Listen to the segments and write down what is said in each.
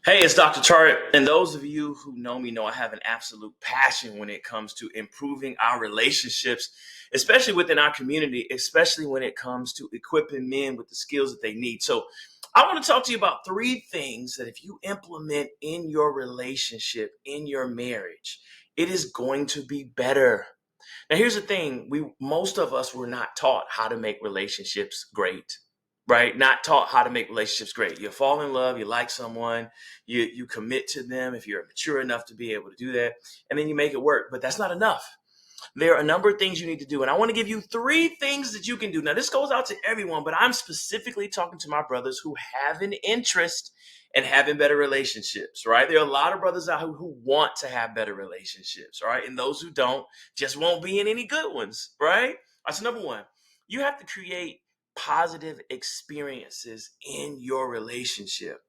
Hey, it's Dr. Tartt, and those of you who know me know I have an absolute passion when it comes to improving our relationships, especially within our community, especially when it comes to equipping men with the skills that they need. So, I want to talk to you about three things that if you implement in your relationship, in your marriage, it is going to be better. Now, here's the thing: we most of us were not taught how to make relationships great, right? Not taught how to make relationships great. You fall in love, you like someone, you commit to them if you're mature enough to be able to do that, and then you make it work. But that's not enough. There are a number of things you need to do, and I want to give you three things that you can do. Now, this goes out to everyone, but I'm specifically talking to my brothers who have an interest in having better relationships, right? There are a lot of brothers out who want to have better relationships, right? And those who don't just won't be in any good ones, right? That's number one. You have to create positive experiences in your relationship.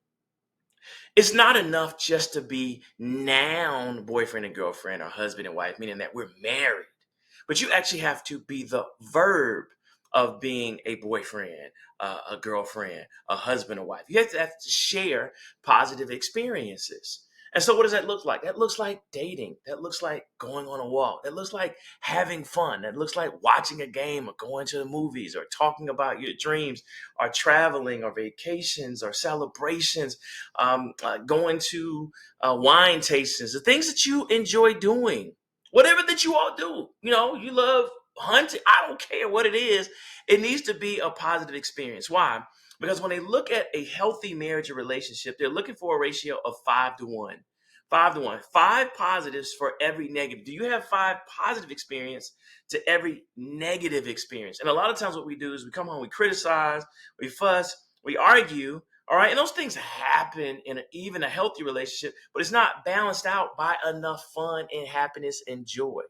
It's not enough just to be noun boyfriend and girlfriend or husband and wife, meaning that we're married. But you actually have to be the verb of being a boyfriend, a girlfriend, a husband, or wife. You have to share positive experiences. And so, what does that look like? That looks like dating. That looks like going on a walk. That looks like having fun. That looks like watching a game or going to the movies or talking about your dreams or traveling or vacations or celebrations, going to wine tastings, the things that you enjoy doing. Whatever that you all do, you love hunting. I don't care what it is. It needs to be a positive experience. Why? Because when they look at a healthy marriage or relationship, they're looking for a ratio of 5 to 1. 5 to 1. Five positives for every negative. Do you have five positive experience to every negative experience? And a lot of times what we do is we come home, we criticize, we fuss, we argue, all right, and those things happen in even a healthy relationship, but it's not balanced out by enough fun and happiness and joy.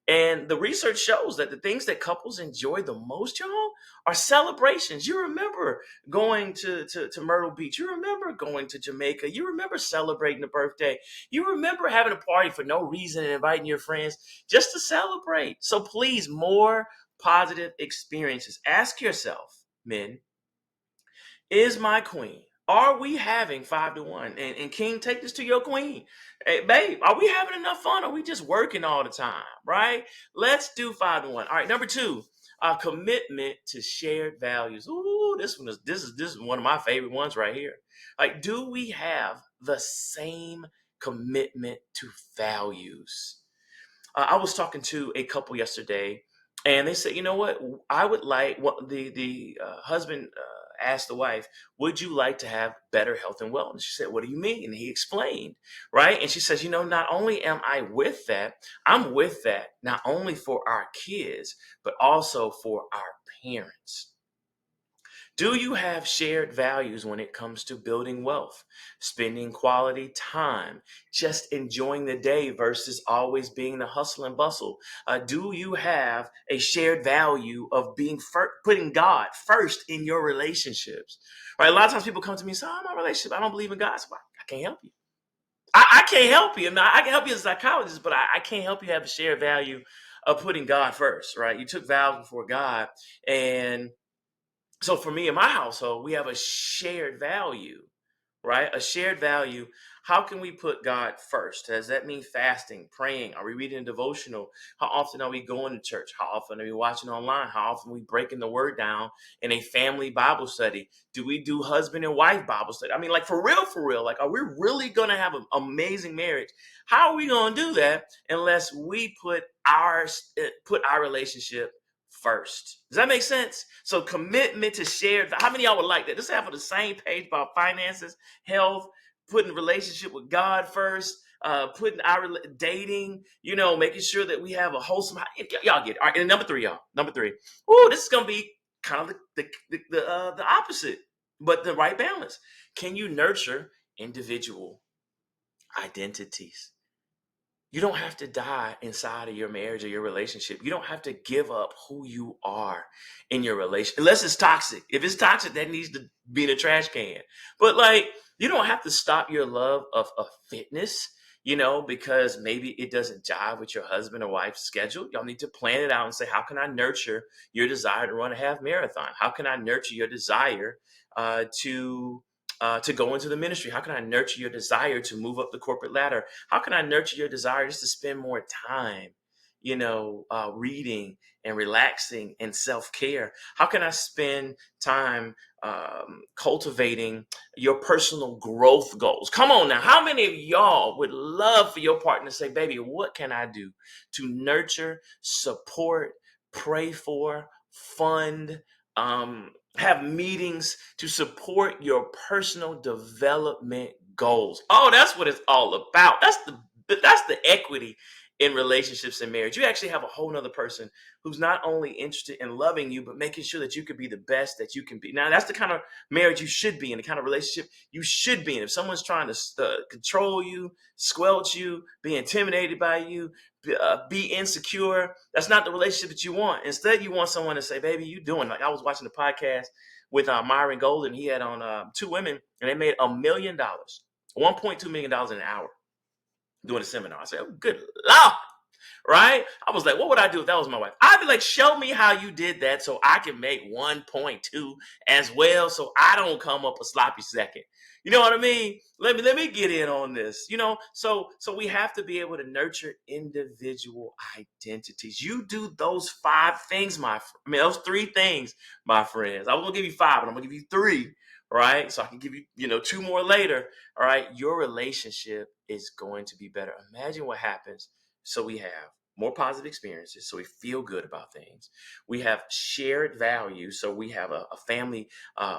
And the research shows that the things that couples enjoy the most, y'all, are celebrations. You remember going to Myrtle Beach. You remember going to Jamaica. You remember celebrating a birthday. You remember having a party for no reason and inviting your friends just to celebrate. So please, more positive experiences. Ask yourself, men, is my queen? Are we having 5 to 1? And King, take this to your queen. Hey, babe, are we having enough fun? Or are we just working all the time? Right? Let's do 5 to 1. All right, number two, commitment to shared values. Ooh, this is one of my favorite ones right here. Like, do we have the same commitment to values? I was talking to a couple yesterday, and they said, you know what? I would like what the husband asked the wife, "Would you like to have better health and wellness?" She said, "What do you mean?" And he explained, right? And she says, not only am I with that, I'm with that not only for our kids, but also for our parents. Do you have shared values when it comes to building wealth, spending quality time, just enjoying the day versus always being the hustle and bustle? Do you have a shared value of putting God first in your relationships? Right? A lot of times people come to me and say, "Oh, my relationship, I don't believe in God." So I can't help you. I can't help you. Now, I can help you as a psychologist, but I can't help you have a shared value of putting God first, right? You took vows before God, and so for me and my household, we have a shared value, right? A shared value. How can we put God first? Does that mean fasting, praying? Are we reading a devotional? How often are we going to church? How often are we watching online? How often are we breaking the word down in a family Bible study? Do we do husband and wife Bible study? I mean, like for real, for real. Like, are we really going to have an amazing marriage? How are we going to do that unless we put our relationship first? Does that make sense? So commitment to shared. How many of y'all would like that? Let's have on the same page about finances, health, putting relationship with God first, putting our dating, making sure that we have a wholesome. Y'all get it. All right, and number three, y'all. Number three. Oh, this is gonna be kind of the opposite, but the right balance. Can you nurture individual identities? You don't have to die inside of your marriage or your relationship. You don't have to give up who you are in your relationship, unless it's toxic. If it's toxic, that needs to be in a trash can. But like, you don't have to stop your love of fitness, because maybe it doesn't jive with your husband or wife's schedule. Y'all need to plan it out and say, how can I nurture your desire to run a half marathon? How can I nurture your desire to to go into the ministry? How can I nurture your desire to move up the corporate ladder? How can I nurture your desire just to spend more time, reading and relaxing and self care? How can I spend time cultivating your personal growth goals? Come on now. How many of y'all would love for your partner to say, baby, what can I do to nurture, support, pray for, fund, have meetings to support your personal development goals? Oh, that's what it's all about. That's the equity in relationships and marriage. You actually have a whole nother person who's not only interested in loving you, but making sure that you could be the best that you can be. Now, that's the kind of marriage you should be in, the kind of relationship you should be in. If someone's trying to control you, squelch you, be intimidated by you, be insecure, that's not the relationship that you want. Instead, you want someone to say, baby, you doing, like I was watching the podcast with Myron Golden. He had on two women, and they made $1 million, $1.2 million in an hour doing a seminar. I said, oh, good Lord. Right? I was like, what would I do if that was my wife? I'd be like, show me how you did that so I can make 1.2 as well, so I don't come up a sloppy second. You know what I mean? Let me get in on this. So we have to be able to nurture individual identities. You do those 5 things, those 3 things, my friends. I was gonna give you 5, but I'm gonna give you 3, right? So I can give you, 2 more later. All right, your relationship is going to be better. Imagine what happens. So we have more positive experiences, so we feel good about things. We have shared values, so we have a family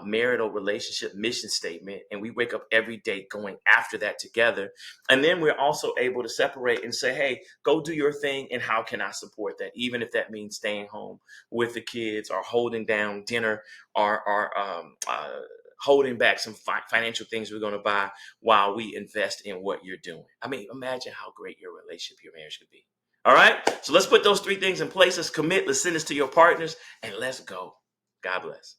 marital relationship mission statement, and we wake up every day going after that together. And then we're also able to separate and say, hey, go do your thing, and how can I support that? Even if that means staying home with the kids, or holding down dinner, or holding back some financial things we're going to buy while we invest in what you're doing. I mean, imagine how great your relationship, your marriage could be. All right. So let's put those 3 things in place. Let's commit. Let's send this to your partners, and let's go. God bless.